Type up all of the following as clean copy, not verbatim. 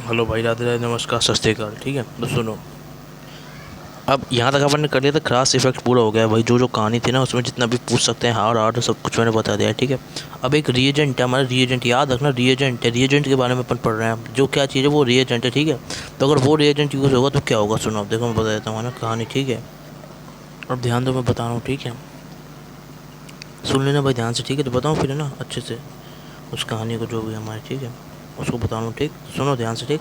Hello भाई, राधे राधे, नमस्कार, सत श्री अकाल। ठीक है, तो सुनो। अब यहाँ तक अपन ने कर लिया था, क्रास इफेक्ट पूरा हो गया भाई। जो जो कहानी थी ना, उसमें जितना भी पूछ सकते हैं हार्ड हार्ड सब कुछ मैंने बता दिया है। ठीक है, अब एक रिएजेंट है हमारा। रिएजेंट याद रखना, रिएजेंट है। रिएजेंट के बारे में अपन पढ़ रहे हैं। जो क्या चीज़ है वो रिएजेंट है। ठीक है, तो अगर वो रिएजेंट यूज़ होगा तो क्या होगा, सुनो। अब देखो, मैं बता देता हूँ ना कहानी। ठीक है, अब ध्यान दो, मैं बता रहा हूँ। ठीक है, सुन लेना भाई ध्यान से। ठीक है, तो बताऊँ फिर है ना अच्छे से उस कहानी को, जो भी हमारी। ठीक है, उसको बता रहा हूँ। ठीक, सुनो ध्यान से। ठीक,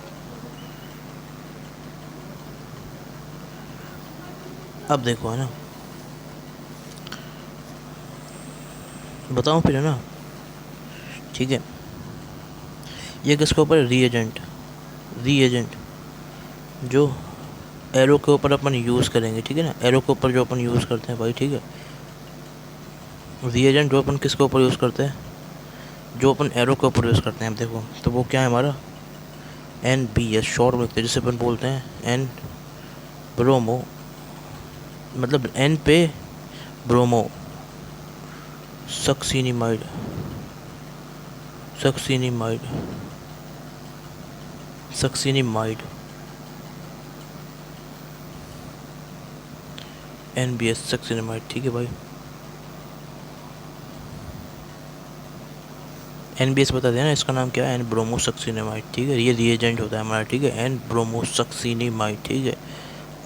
अब देखो है ना, बताऊँ फिर है ना। ठीक है, ये किसके ऊपर है? रीएजेंट। रीएजेंट जो एरो के ऊपर अपन यूज़ करेंगे। ठीक है ना, एरो के ऊपर जो अपन यूज़ करते हैं भाई। ठीक है, रीएजेंट जो अपन किसके ऊपर यूज़ करते हैं? जो अपन एरो के ऊपर यूज़ करते हैं। अब देखो, तो वो क्या है हमारा? NBS शॉर्ट में लिखते हैं, जिसे अपन बोलते हैं एन ब्रोमो। मतलब एन पे ब्रोमो सक्सीनिमाइड। सक्सीनिमाइड सक्सीनिमाइड NBS सक्सीनिमाइड। ठीक है भाई, NBS बता देना, इसका नाम क्या है? एन ब्रोमोसक्सीनिमाइड। ठीक है, ये रिएजेंट होता है हमारा। ठीक है, एन ब्रोमोसक्सीनिमाइड। ठीक है,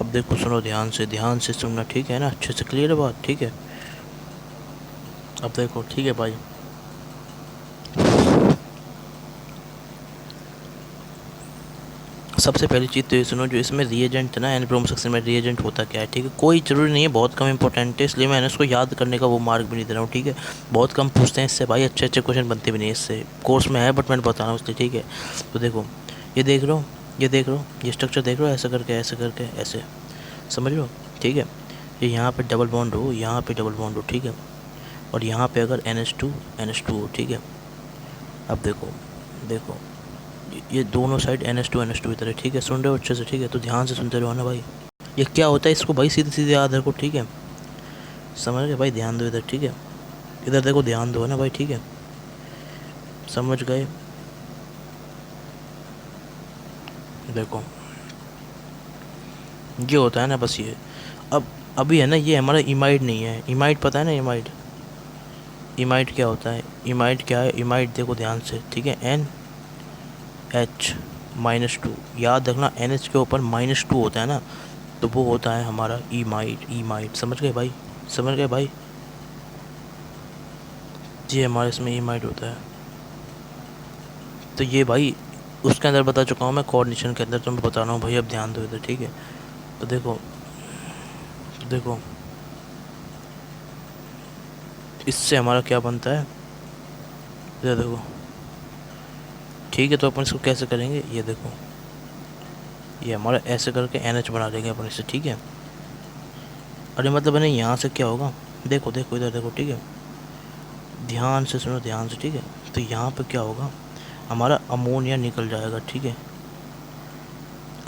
अब देखो, सुनो ध्यान से, ध्यान से सुनना। ठीक है ना, अच्छे से क्लियर है बात। ठीक है, अब देखो। ठीक है भाई, सबसे पहली चीज़ तो ये सुनो, जो इसमें रिएजेंट है ना, एन ब्रोमोसक्सीन में रिएजेंट होता क्या है। ठीक है, कोई ज़रूरी नहीं है, बहुत कम इंपॉर्टेंट है, इसलिए मैंने इसको याद करने का वो मार्क भी नहीं दे रहा हूँ। ठीक है, बहुत कम पूछते हैं इससे भाई, अच्छे अच्छे क्वेश्चन बनते भी नहीं इससे। कोर्स में है बट मैंने बता रहा हूँ इसलिए। ठीक है, तो देखो, ये देख लो, ये देख लो, ये स्ट्रक्चर देख लो, ऐसे करके, ऐसे करके, ऐसे, समझ लो। ठीक है, ये यहाँ पे डबल बॉन्ड हो, यहाँ पे डबल बॉन्ड हो। ठीक है, और यहाँ पे अगर NH2 हो। ठीक है, अब देखो, देखो, ये दोनों साइड NH2 इधर है। ठीक है, सुन रहे हो अच्छे से? ठीक है, तो ध्यान से सुनते रहो ना भाई। ये क्या होता है, इसको भाई सीधे सीधे याद रखो। ठीक है, समझ गए भाई? ध्यान दो इधर। ठीक है, इधर देखो, ध्यान दो है ना भाई। ठीक है, समझ गए? देखो, ये होता है ना बस ये। अब अभी है ना, ये हमारा इमाइड नहीं है। इमाइड पता है ना? इमाइड, इमाइड क्या होता है? इमाइड क्या है? इमाइड देखो ध्यान से। ठीक है, NH-2, याद रखना, NH के ऊपर -2 होता है ना, तो वो होता है हमारा इमाइड। इमाइड, समझ गए भाई? समझ गए भाई? जी, हमारे इसमें इमाइड होता है। तो ये भाई उसके अंदर बता चुका हूँ मैं, कोऑर्डिनेशन के अंदर, तो मैं बता रहा हूँ भाई, अब ध्यान दो इधर। ठीक है, तो देखो, तो देखो, इससे हमारा क्या बनता है, इधर देखो। ठीक है, तो अपन इसको कैसे करेंगे, ये देखो, ये हमारा ऐसे करके NH बना देंगे अपन इससे। ठीक है, अरे मतलब है ना, यहाँ से क्या होगा, देखो देखो इधर देखो। ठीक है, ध्यान से सुनो, ध्यान से। ठीक है, तो यहाँ पे क्या होगा, हमारा अमोनिया निकल जाएगा। ठीक है,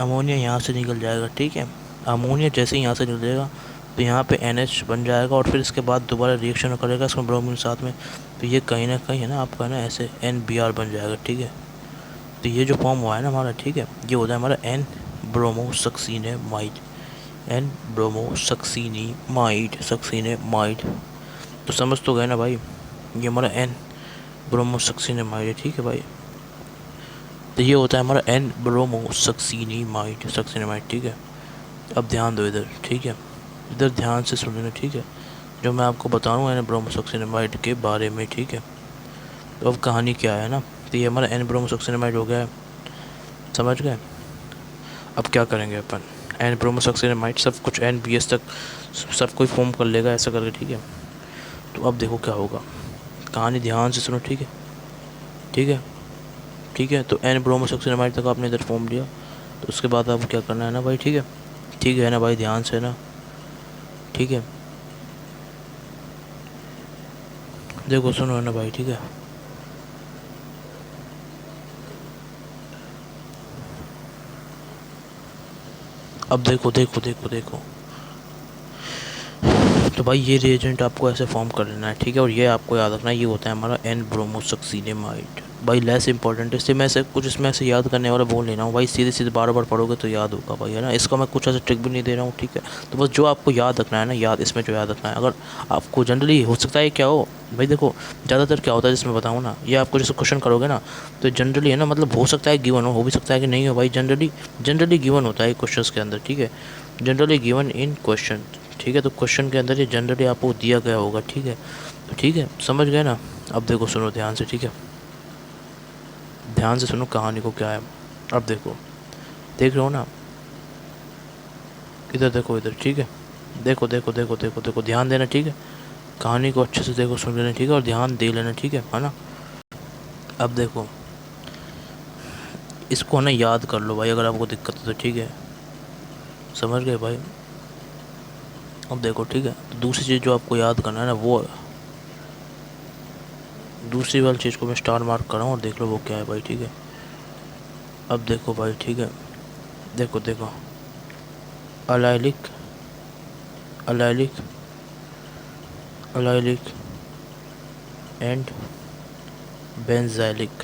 अमोनिया यहाँ से निकल जाएगा। ठीक है, अमोनिया जैसे ही यहाँ से निकल जाएगा, तो यहाँ पे NH बन जाएगा, और फिर इसके बाद दोबारा रिएक्शन करेगा इसमें ब्रोमीन साथ में, तो ये कहीं ना कहीं है ना आपका ना ऐसे NBr बन जाएगा। ठीक है, तो ये जो फॉर्म हुआ है ना हमारा, ठीक है, ये होता है हमारा एन ब्रोमोसक्सीनेमाइड। एन ब्रोमोसक्सीनीमाइड, सक्सीनेमाइड। तो समझ तो गए ना भाई, ये हमारा एन ब्रोमोसक्सीनेमाइड है। ठीक है भाई, तो ये होता है हमारा एन ब्रोमोसक्सीनीमाइड, सक्सीनेमाइड। ठीक है, अब ध्यान दो इधर। ठीक है, इधर ध्यान से सुन लेना। ठीक है, जो मैं आपको बता रहा हूँ एन ब्रोमोसक्सीनेमाइड के बारे में। ठीक है, तो अब कहानी क्या है ना, तो ये हमारा एन ब्रोमोसक्सीनेमाइड हो गया है, समझ गए? अब क्या करेंगे अपन, एन ब्रोमोसक्सीनेमाइड सब कुछ NBS तक सब कोई फॉर्म कर लेगा ऐसा करके। ठीक है, तो अब देखो क्या होगा, कहानी ध्यान से सुनो। ठीक है, ठीक है, ठीक है, तो एन ब्रोमोसक्सीनेमाइड तक आपने इधर फॉर्म लिया, तो उसके बाद आपको क्या करना है ना भाई। ठीक है, ठीक है ना भाई, ध्यान से ना। ठीक है, देखो सुनो ना भाई। ठीक है, अब देखो देखो देखो देखो, तो तो भाई ये रिएजेंट आपको ऐसे फॉर्म कर लेना है, ठीक है। और ये आपको याद रखना है, ये होता है हमारा एन ब्रोमोसक्सीनेमाइड। भाई लेस इंपॉर्टेंट, इससे मैं ऐसे कुछ इसमें ऐसे याद करने वाला बोल लेना हूँ भाई, सीधे सीधे बार बार पढ़ोगे तो याद होगा भाई, है ना। इसका मैं कुछ ऐसे ट्रिक भी नहीं दे रहा हूँ, ठीक है। तो बस जो आपको याद रखना है ना, याद इसमें जो याद रखना है, अगर आपको जनरली हो सकता है क्या हो भाई, देखो ज़्यादातर क्या होता है जिसमें बताऊँ ना, ये आपको जैसे क्वेश्चन करोगे ना, तो जनरली है ना, मतलब हो सकता है गिवन हो भी सकता है कि नहीं हो भाई, जनरली गिवन होता है क्वेश्चन के अंदर, ठीक है। जनरली गिवन इन क्वेश्चन, ठीक है। तो क्वेश्चन के अंदर ये जनरली आपको दिया गया होगा, ठीक है। तो ठीक है, समझ गए ना। अब देखो सुनो ध्यान से, ठीक है, ध्यान से सुनो कहानी को क्या है। अब देखो, देख रहे हो ना, इधर देखो इधर, ठीक है। देखो देखो देखो देखो देखो, ध्यान देना, ठीक है। कहानी को अच्छे से देखो, सुन लेना, ठीक है, और ध्यान दे लेना, ठीक है ना। अब देखो, इसको ना याद कर लो भाई, अगर आपको दिक्कत है तो, ठीक है। समझ गए भाई। अब देखो, ठीक है, तो दूसरी चीज़ जो आपको याद करना है ना, वो दूसरी वाली चीज़ को मैं स्टार मार्क कर रहा हूँ, और देख लो वो क्या है भाई, ठीक है। अब देखो भाई, ठीक है, देखो देखो, allylic allylic allylic and benzylic,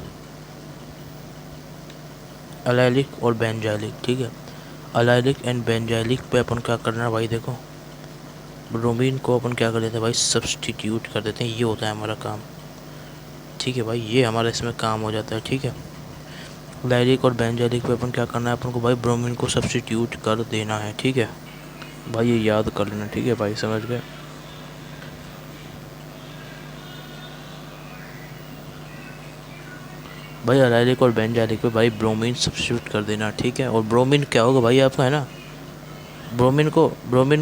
allylic और बेंजाइलिक, ठीक है। अलाइलिक एंड बेंजाइलिक पे अपन क्या करना है भाई, देखो ब्रोमीन को अपन क्या कर देते हैं भाई, सब्सटीट्यूट कर देते हैं, ये होता है हमारा काम, ठीक है भाई। ये हमारा इसमें काम हो जाता है, ठीक है। लाइलिक और बेंजाइलिक पे अपन क्या करना है, अपन को भाई ब्रोमीन को सब्सटीट्यूट कर देना है, ठीक है भाई। ये याद कर लेना, ठीक है भाई, समझ गए। भाई अलाइलिक और बेंजाइलिक पे भाई ब्रोमीन सब्सटीट्यूट कर देना, ठीक है। और ब्रोमीन क्या होगा भाई आपका, है ना, ब्रोमीन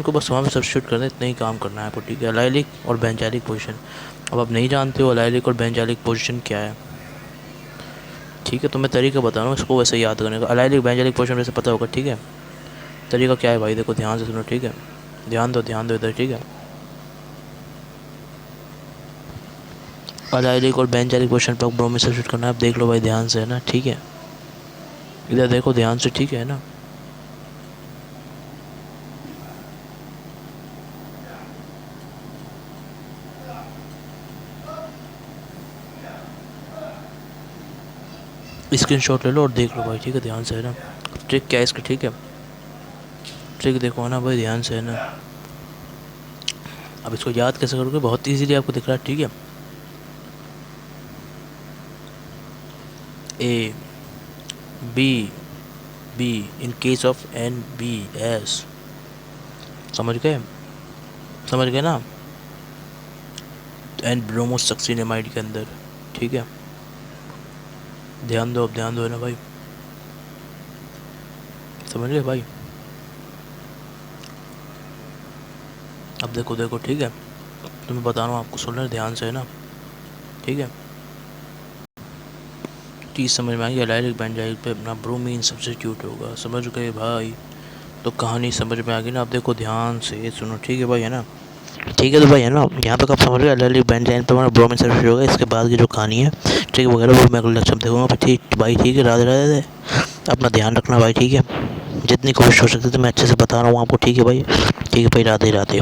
को बस वहाँ पे सब्सटीट्यूट करना, इतना ही काम करना है आपको, ठीक है। अलाइलिक और बेंजाइलिक पोजीशन, अब आप नहीं जानते हो अलाइलिक और बेंजाइलिक पोजीशन क्या है, ठीक है, तो मैं तरीका बता रहा हूँ इसको वैसे याद करने का। अलाइलिक बेंजाइलिक पोजीशन वैसे पता होगा, ठीक है। तरीका क्या है भाई, देखो ध्यान से सुनो, ठीक है, ध्यान दो इधर, ठीक है। अलाइलिक और बेंजाइलिक पोजीशन पर ब्रोमीन सब्सटीट्यूट करना है, आप देख लो भाई ध्यान से, है ना, ठीक है। इधर देखो ध्यान से, ठीक है ना। स्क्रीनशॉट ले लो और देख लो भाई, ठीक है, ध्यान से, है ना। ट्रिक क्या है इसका, ठीक है, ट्रिक देखो ना भाई, ध्यान से, है ना। अब इसको याद कैसे करोगे, बहुत इजीली आपको दिख रहा है, ठीक है। A B B in case of N B S, समझ गए ना, एन ब्रोमोसक्सीनेमाइड के अंदर, ठीक है। ध्यान दो, अब ध्यान दो, है ना भाई, समझ गए भाई। अब देखो देखो, ठीक है, तो मैं बता रहा हूँ आपको, सुन रहे ध्यान से, है ना, ठीक है। चीज़ समझ में आई, अलाइलिक बेंजाइलिक पे अपना ब्रोमीन सब्स्टिट्यूट होगा, समझ गए भाई। तो कहानी समझ में आ गई ना। अब देखो ध्यान से सुनो, ठीक है भाई, है ना, ठीक है। तो भाई है ना, यहाँ तक आप समझ गए, अलाइलिक बेंजाइलिक पे हमारा ब्रोमीन सब्स्टिट्यूट होगा। इसके बाद की जो कहानी है, ठीक है, वगैरह वो मैं अगले लेक्चर में देखूँगा ठीक भाई, ठीक है। राधे राधे, अपना ध्यान रखना भाई, ठीक है। जितनी कोशिश हो सकती है तो मैं अच्छे से बता रहा हूँ आपको, ठीक है भाई, ठीक है भाई, राधे राधे।